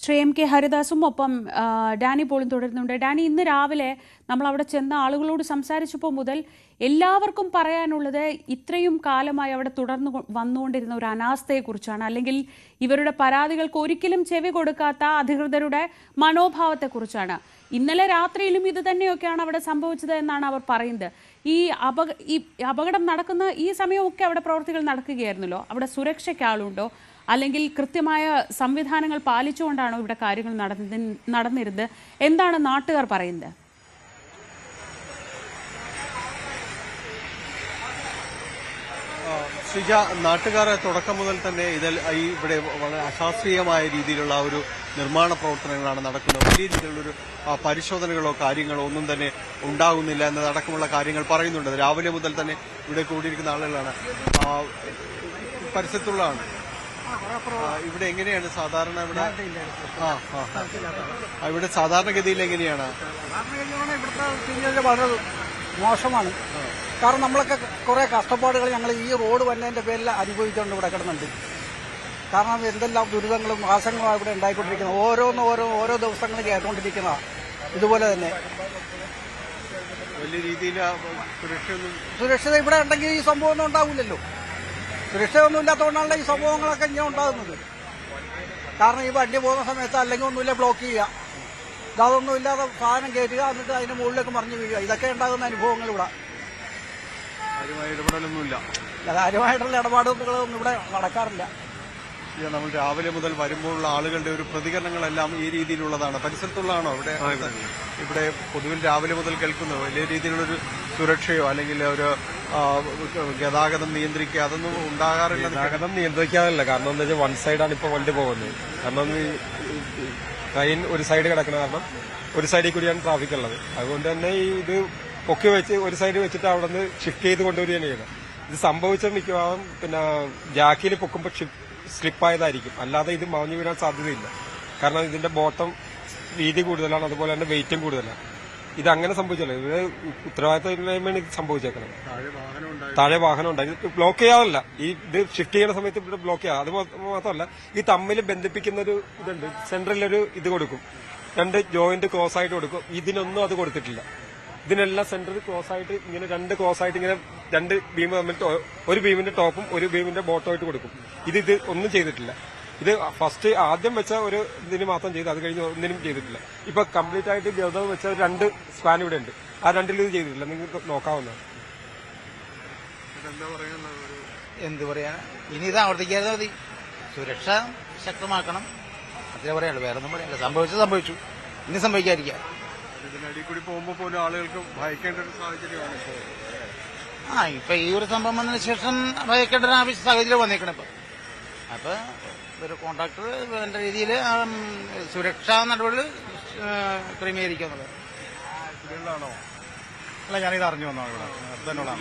Shri M K ഹരിദാസും ഒപ്പം Dani പോളും തുടരുന്നുണ്ട്. Dani, ഇന്ന് രാവിലെ നമ്മൾ അവിടെ ചെന്ന ആളുകളോട് സംസാരിച്ചപ്പോൾ മുതൽ എല്ലാവർക്കും പറയാനുള്ളത് ഇത്രയും കാലമായി അവിടെ തുടർന്ന് വന്നുകൊണ്ടിരുന്ന ഒരു അനാസ്ഥയെക്കുറിച്ചാണ്, അല്ലെങ്കിൽ ഇവരുടെ പരാതികൾക്ക് ഒരിക്കലും ചെവി കൊടുക്കാത്ത അധികൃതരുടെ മനോഭാവത്തെക്കുറിച്ചാണ്. ഇന്നലെ രാത്രിയിലും ഇത് തന്നെയൊക്കെയാണ് അവിടെ സംഭവിച്ചത് എന്നാണ് അവർ പറയുന്നത്. ഈ അപകടം നടക്കുന്ന ഈ സമയമൊക്കെ അവിടെ പ്രവർത്തികൾ നടക്കുകയായിരുന്നല്ലോ. അവിടെ സുരക്ഷയ്ക്ക് ആളുണ്ടോ, അല്ലെങ്കിൽ കൃത്യമായ സംവിധാനങ്ങൾ പാലിച്ചുകൊണ്ടാണോ ഇവിടെ കാര്യങ്ങൾ നടന്നിരുന്നത്? എന്താണ് നാട്ടുകാർ പറയുന്നത്? ശ്രീജ, നാട്ടുകാരെ തുടക്കം മുതൽ തന്നെ ഇവിടെ വളരെ അശാസ്ത്രീയമായ രീതിയിലുള്ള ഒരു നിർമ്മാണ പ്രവർത്തനങ്ങളാണ് നടക്കുന്നത്. വലിയ രീതിയിലുള്ളൊരു പരിശോധനകളോ കാര്യങ്ങളോ ഒന്നും തന്നെ ഉണ്ടാകുന്നില്ല എന്നതടക്കമുള്ള കാര്യങ്ങൾ പറയുന്നുണ്ട്. രാവിലെ മുതൽ തന്നെ ഇവിടെ കൂടിയിരിക്കുന്ന ആളുകളാണ്, പരിസരത്തുള്ളതാണ്. ഇവിടെ എങ്ങനെയാണ് സാധാരണ ഇവിടെ സാധാരണഗതിയിൽ എങ്ങനെയാണ്? ഇവിടുത്തെ വളരെ മോശമാണ്. കാരണം നമ്മളൊക്കെ കുറെ കഷ്ടപ്പാടുകൾ ഞങ്ങൾ ഈ റോഡ് വന്നതിന്റെ പേരിൽ അനുഭവിച്ചുകൊണ്ട് ഇവിടെ കിടന്നുണ്ട്. കാരണം എന്തെല്ലാം ദുരിതങ്ങളും നാശങ്ങളും ഇവിടെ ഉണ്ടായിക്കൊണ്ടിരിക്കുന്നത്, ഓരോ ദിവസങ്ങളും കേട്ടുകൊണ്ടിരിക്കുന്നതാണ്. ഇതുപോലെ തന്നെ വലിയ രീതിയിൽ സുരക്ഷിത ഇവിടെ ഉണ്ടെങ്കിൽ ഈ സംഭവമൊന്നും ഉണ്ടാവില്ലല്ലോ. സുരക്ഷയൊന്നും ഇല്ലാത്തതുകൊണ്ടാണല്ലോ ഈ സംഭവങ്ങളൊക്കെ ഇങ്ങനെ ഉണ്ടാകുന്നത്. കാരണം ഈ വണ്ടി പോകുന്ന സമയത്ത് അല്ലെങ്കിൽ ഒന്നുമില്ല ബ്ലോക്ക് ചെയ്യുക, അതൊന്നും ഇല്ലാതെ സാധനം കയറ്റുക, എന്നിട്ട് അതിന്റെ മുകളിലേക്ക് മറിഞ്ഞു വീഴുക, ഇതൊക്കെ ഉണ്ടാകുന്ന അനുഭവങ്ങൾ ഇവിടെ. കാര്യമായിട്ടുള്ള ഇടപാടുകളൊന്നും ഇവിടെ നടക്കാറില്ല. നമ്മൾ രാവിലെ മുതൽ വരുമ്പോഴുള്ള ആളുകളുടെ ഒരു പ്രതികരണങ്ങളെല്ലാം ഈ രീതിയിലുള്ളതാണ്. പരിസരത്തുള്ളതാണോ ഇവിടെ പൊതുവിൽ രാവിലെ മുതൽ കേൾക്കുന്നത്? വലിയ രീതിയിലുള്ളൊരു സുരക്ഷയോ അല്ലെങ്കിൽ ഒരു ഗതാഗതം നിയന്ത്രിക്കുക അതൊന്നും ഉണ്ടാകാറില്ല. ഗതാഗതം നിയന്ത്രിക്കാറില്ല. കാരണം എന്താ വെച്ചാൽ വൺ സൈഡാണ് ഇപ്പോൾ വണ്ടി പോകുന്നത്. കാരണം ട്രെയിൻ ഒരു സൈഡ് കിടക്കുന്ന കാരണം ഒരു സൈഡിൽ കൂടിയാണ് ട്രാഫിക് ഉള്ളത്. അതുകൊണ്ട് തന്നെ ഇത് പൊക്കി വെച്ച് ഒരു സൈഡ് വെച്ചിട്ട് അവിടെ നിന്ന് ഷിഫ്റ്റ് ചെയ്ത് കൊണ്ടുവരികയാണ് ചെയ്യുന്നത്. ഇത് സംഭവിച്ച മിക്കവാറും ജാക്കിയിൽ പൊക്കുമ്പോൾ സ്ലിപ്പായതായിരിക്കും, അല്ലാതെ ഇത് മാഞ്ഞു വീഴാൻ സാധ്യതയില്ല. കാരണം ഇതിന്റെ ബോട്ടം വീതി കൂടുതലാണ്, അതുപോലെ തന്നെ വെയിറ്റും കൂടുതലാണ്. ഇത് അങ്ങനെ സംഭവിച്ചല്ലോ, ഇത് ഉത്തരവാദിത്തമില്ലായ്മയാണ് ഇത് സംഭവിച്ചേക്കണം. താഴെ വാഹനം ഉണ്ടായി ബ്ലോക്ക് ചെയ്യാറില്ല. ഇത് ഷിഫ്റ്റ് ചെയ്യുന്ന സമയത്ത് ഇവിടെ ബ്ലോക്ക് ചെയ്യാം. അത് മാത്രമല്ല, ഈ തമ്മിൽ ബന്ധിപ്പിക്കുന്ന ഒരു ഇതുണ്ട്, സെൻട്രലൊരു ഇത് കൊടുക്കും, രണ്ട് ജോയിന്റ് ക്രോസ് ആയിട്ട് കൊടുക്കും. ഇതിനൊന്നും അത് കൊടുത്തിട്ടില്ല. ഇതിനെല്ലാം സെന്റർ ക്രോസ് ആയിട്ട് ഇങ്ങനെ ക്രോസ് ആയിട്ട് ഇങ്ങനെ രണ്ട് ബീം തമ്മിൽ ഒരു ബീമിന്റെ ടോപ്പും ഒരു ബീമിന്റെ ബോട്ടമായിട്ട് കൊടുക്കും. ഇത് ഒന്നും ചെയ്തിട്ടില്ല. ഇത് ഫസ്റ്റ് ആദ്യം വെച്ച ഒരു ഇതിന് മാത്രം ചെയ്ത്, അത് കഴിഞ്ഞ് ഒന്നിനും ചെയ്തിട്ടില്ല. ഇപ്പൊ കംപ്ലീറ്റ് ആയിട്ട് ഗൗതം വെച്ച രണ്ട് സ്പാൻ ഇവിടെ ഉണ്ട്, ആ രണ്ടിലും ഇത് ചെയ്തിട്ടില്ല. നിങ്ങൾക്ക് നോക്കാവുന്നതാണ്. എന്ത് പറയാ, ഇനി ഇത് ആവർത്തിക്കാതെ മതി. സുരക്ഷ ശക്തമാക്കണം, അതിനെ പറയാനുള്ളൂ. വേറെ ഒന്നും പറയാനില്ല. സംഭവിച്ചു, ഇനി സംഭവിക്കാതിരിക്കാം. ഇതിനടിയിൽ കൂടി പോകുമ്പോൾ പോലും ആളുകൾക്ക് ഭയക്കേണ്ട ഒരു സാഹചര്യമാണ് ഇപ്പൊ ഈ ഒരു സംഭവം വന്നതിന് ശേഷം ഭയക്കേണ്ട ഒരു സാഹചര്യം വന്നേക്കണം. അപ്പൊ ഒരു കോൺട്രാക്ടർ വേണ്ട രീതിയിൽ സുരക്ഷാ നടപടികൾ ക്രമീകരിക്കുക എന്നുള്ളത്. അല്ല, ഞാനിത് അറിഞ്ഞു വന്നോ.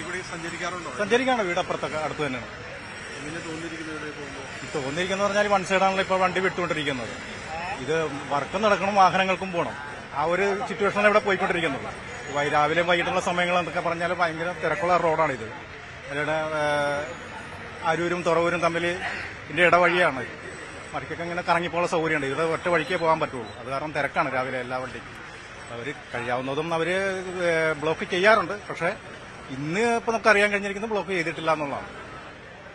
ഇവിടെ സഞ്ചരിക്കാണോ? വീട് അപ്പുറത്തൊക്കെ അടുത്ത് തന്നെയാണ്. തോന്നിയിരിക്കുന്നത് പറഞ്ഞാൽ വൺ സൈഡാണല്ലോ ഇപ്പോൾ വണ്ടി വിട്ടുകൊണ്ടിരിക്കുന്നത്. ഇത് വർക്കും നടക്കണം, വാഹനങ്ങൾക്കും പോകണം. ആ ഒരു സിറ്റുവേഷനാണ് ഇവിടെ പോയിക്കൊണ്ടിരിക്കുന്നത്. രാവിലെ വൈകിട്ടുള്ള സമയങ്ങൾ എന്നൊക്കെ പറഞ്ഞാൽ ഭയങ്കര തിരക്കുള്ള റോഡാണിത്. അതിലൂടെ അരൂരും തുറവൂരും തമ്മിൽ ഇതിന്റെ ഇടവഴിയാണ്. മറിക്കൊക്കെ ഇങ്ങനെ കറങ്ങിപ്പോയുള്ള സൗകര്യമുണ്ട്. ഇത് ഒറ്റ വഴിക്കേ പോകാൻ പറ്റുള്ളൂ. അത് കാരണം തിരക്കാണ് രാവിലെ എല്ലാ വണ്ടിക്കും. അവർ കഴിയാവുന്നതും അവർ ബ്ലോക്ക് ചെയ്യാറുണ്ട്. പക്ഷേ ഇന്ന് ഇപ്പം നമുക്ക് അറിയാൻ കഴിഞ്ഞിരിക്കുന്നത് ബ്ലോക്ക് ചെയ്തിട്ടില്ല എന്നുള്ളതാണ്.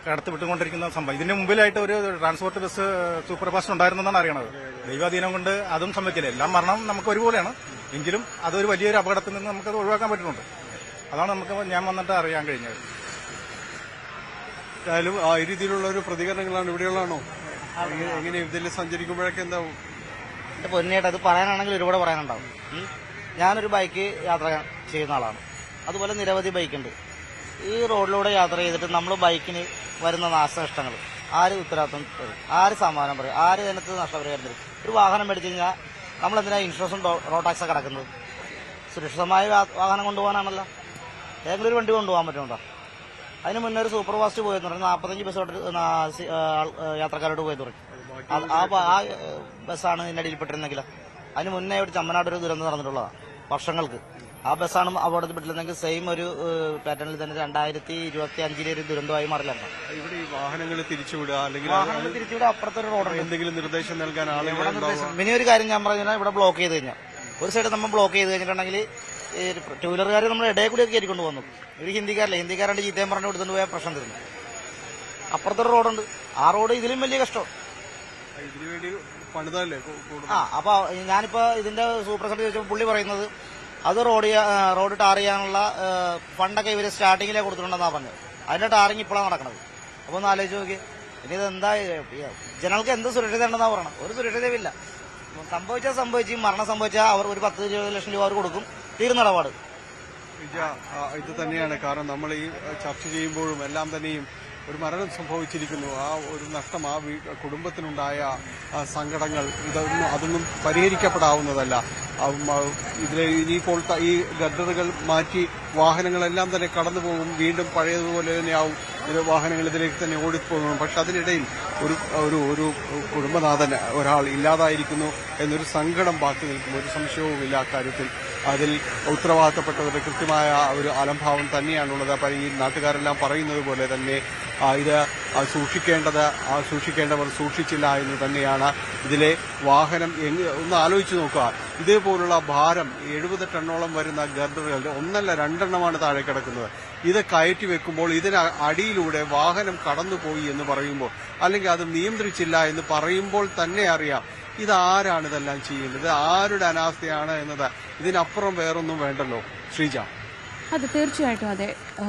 കടത്തി വിട്ടുകൊണ്ടിരിക്കുന്ന സംഭവം. ഇതിന് മുമ്പിലായിട്ട് ഒരു ട്രാൻസ്പോർട്ട് ബസ് സൂപ്പർ ഫാസ്റ്റ് ഉണ്ടായിരുന്നെന്നാണ് അറിയണത്. ദൈവാധീനം കൊണ്ട് അതും സംഭവിക്കില്ല. എല്ലാം മരണം നമുക്ക് ഒരുപോലെയാണ്, എങ്കിലും അതൊരു വലിയൊരു അപകടത്തിൽ നിന്ന് നമുക്കത് ഒഴിവാക്കാൻ പറ്റുന്നുണ്ട്. അതാണ് ഞാൻ വന്നിട്ട് അറിയാൻ കഴിഞ്ഞത്. എന്തായാലും ആ രീതിയിലുള്ള ഒരു പ്രതികരണങ്ങളാണ് ഇവിടെയുള്ളതാണോ? എങ്ങനെ ഇതിൽ സഞ്ചരിക്കുമ്പോഴൊക്കെ എന്താവും? എന്റെ പൊന്നേട്ട്, അത് പറയാനാണെങ്കിൽ ഒരുപാട് പറയാനുണ്ടാവും. ഞാനൊരു ബൈക്ക് യാത്ര ചെയ്യുന്ന ആളാണ്. അതുപോലെ നിരവധി ബൈക്കുണ്ട്. ഈ റോഡിലൂടെ യാത്ര ചെയ്തിട്ട് നമ്മൾ ബൈക്കിന് വരുന്ന നാശനഷ്ടങ്ങൾ ആര് ഉത്തരവാദിത്വം തരും? ആര് സമ്മാനം പറയും? ആര് അതിനകത്ത് നഷ്ടപരിഹാരം തരും? ഒരു വാഹനം മേടിച്ചു കഴിഞ്ഞാൽ നമ്മളെന്തിനാ ഇൻഷുറൻസും റോഡ് ടാക്സൊക്കെ കിടക്കുന്നത്? സുരക്ഷിതമായ വാഹനം കൊണ്ടുപോകാനാണല്ലോ. ഏതെങ്കിലും ഒരു വണ്ടി കൊണ്ടുപോകാൻ പറ്റുന്നുണ്ടോ? അതിന് മുന്നേ ഒരു സൂപ്പർ ഫാസ്റ്റ് പോയെന്ന് പറഞ്ഞാൽ 45 ബസ് യാത്രക്കാരോട് പോയി തുടങ്ങി. ആ ബസ്സാണ് ഇതിന്റെ അടിയിൽപ്പെട്ടിരുന്നെങ്കിൽ അതിന് മുന്നേ ഇവിടെ ചമ്മനാട് ഒരു ദുരന്തം നടന്നിട്ടുള്ളതാണ് വർഷങ്ങൾക്ക്. ആ ബസ്സാണ് അപകടത്തിൽപ്പെട്ടിരുന്നെങ്കിൽ സെയിം ഒരു പാറ്റേണിൽ തന്നെ 2025 ഒരു ദുരന്തമായി മാറില്ലായിരുന്നു. ഇവിടെ ഈ വാഹനങ്ങൾ തിരിച്ചുവിടുക അല്ലെങ്കിൽ വാഹനങ്ങൾ തിരിച്ചുവിടെ അപ്പുറത്തൊരു റോഡുണ്ട്. എന്തെങ്കിലും നിർദ്ദേശം നൽകാൻ ആളുകൾ മിനി ഒരു കാര്യം ഞാൻ പറഞ്ഞാൽ ഇവിടെ ബ്ലോക്ക് ചെയ്ത് കഴിഞ്ഞാൽ ഒരു സൈഡ് നമ്മൾ ബ്ലോക്ക് ചെയ്ത് കഴിഞ്ഞിട്ടുണ്ടെങ്കിൽ ടൂ വീലറുകാർ നമ്മുടെ ഇടയിൽ കൂടി കയറ്റിക്കൊണ്ട് വന്നു. ഒരു ഹിന്ദിക്കാരുടെ ചീത്തയും പറഞ്ഞു കൊടുത്തുകൊണ്ട് പോയാൽ പ്രശ്നം തീർന്നു. അപ്പുറത്തൊരു റോഡുണ്ട്, ആ റോഡ് ഇതിലും വലിയ കഷ്ടം. ഇതിനുവേണ്ടി പണിതല്ലേ അപ്പൊ ഞാനിപ്പോ ഇതിന്റെ സൂപ്പർസൈഡ് ചോദിച്ചപ്പോൾ പുള്ളി പറയുന്നത് അത് റോഡ് ടാർ ചെയ്യാനുള്ള ഫണ്ടൊക്കെ ഇവര് സ്റ്റാർട്ടിങ്ങിലേ കൊടുത്തിട്ടുണ്ടെന്നാ പറഞ്ഞത്. അതിന്റെ ടാറിങ് ഇപ്പോഴാണ് നടക്കുന്നത്. അപ്പൊ ഒന്ന് ആലോചിച്ച് നോക്കി, ഇനി ഇതെന്താ ജനങ്ങൾക്ക് എന്ത് സുരക്ഷിത ഉണ്ടെന്നാ പറയണം? ഒരു സുരക്ഷിതമില്ല. സംഭവിച്ചു മരണം സംഭവിച്ചാൽ അവർ ഒരു 10-20 ലക്ഷം രൂപ അവർ കൊടുക്കും, തീർന്ന ഇടപാട്. ഇത് തന്നെയാണ് കാരണം നമ്മൾ ഈ ചർച്ച ചെയ്യുമ്പോഴും എല്ലാം തന്നെയും ഒരു മരണം സംഭവിച്ചിരിക്കുന്നു. ആ ഒരു നഷ്ടം, ആ കുടുംബത്തിനുണ്ടായ സങ്കടങ്ങൾ അതൊന്നും പരിഹരിക്കപ്പെടാവുന്നതല്ല. ഇതിലെ ഇനിയിപ്പോൾ ഈ ഗർഡറുകൾ മാറ്റി വാഹനങ്ങളെല്ലാം തന്നെ കടന്നു പോകും, വീണ്ടും പഴയതുപോലെ തന്നെയാവും വാഹനങ്ങൾ ഇതിലേക്ക് തന്നെ ഓടിപ്പോകും. പക്ഷെ അതിനിടയിൽ ഒരു കുടുംബനാഥൻ ഒരാൾ ഇല്ലാതായിരിക്കുന്നു എന്നൊരു സങ്കടം ബാക്കി നിൽക്കും. ഒരു സംശയവുമില്ല അക്കാര്യത്തിൽ. അതിൽ ഉത്തരവാദിത്തപ്പെട്ടവരുടെ കൃത്യമായ ഒരു അലംഭാവം തന്നെയാണുള്ളത്. അപ്പം ഈ നാട്ടുകാരെല്ലാം പറയുന്നത് പോലെ തന്നെ ഇത് സൂക്ഷിക്കേണ്ടവർ സൂക്ഷിച്ചില്ല എന്ന് തന്നെയാണ്. ഇതിലെ വാഹനം ഒന്ന് ആലോചിച്ച് നോക്കുക. ഇതേപോലുള്ള ഭാരം 70 ടണ്ണോളം വരുന്ന ഗർഡറുകൾ 1-2 താഴെ കിടക്കുന്നത്. ഇത് കയറ്റി വെക്കുമ്പോൾ ഇതിന് അടിയിലൂടെ വാഹനം കടന്നുപോയി എന്ന് പറയുമ്പോൾ, അല്ലെങ്കിൽ അത് നിയന്ത്രിച്ചില്ല എന്ന് പറയുമ്പോൾ തന്നെ അറിയാം ഇതാരാണ് ഇതെല്ലാം ചെയ്യുന്നത്, ആരുടെ അനാസ്ഥയാണ് എന്നത്. ഇതിനപ്പുറം വേറൊന്നും വേണ്ടല്ലോ ശ്രീജ. അത് തീർച്ചയായിട്ടും അതെ.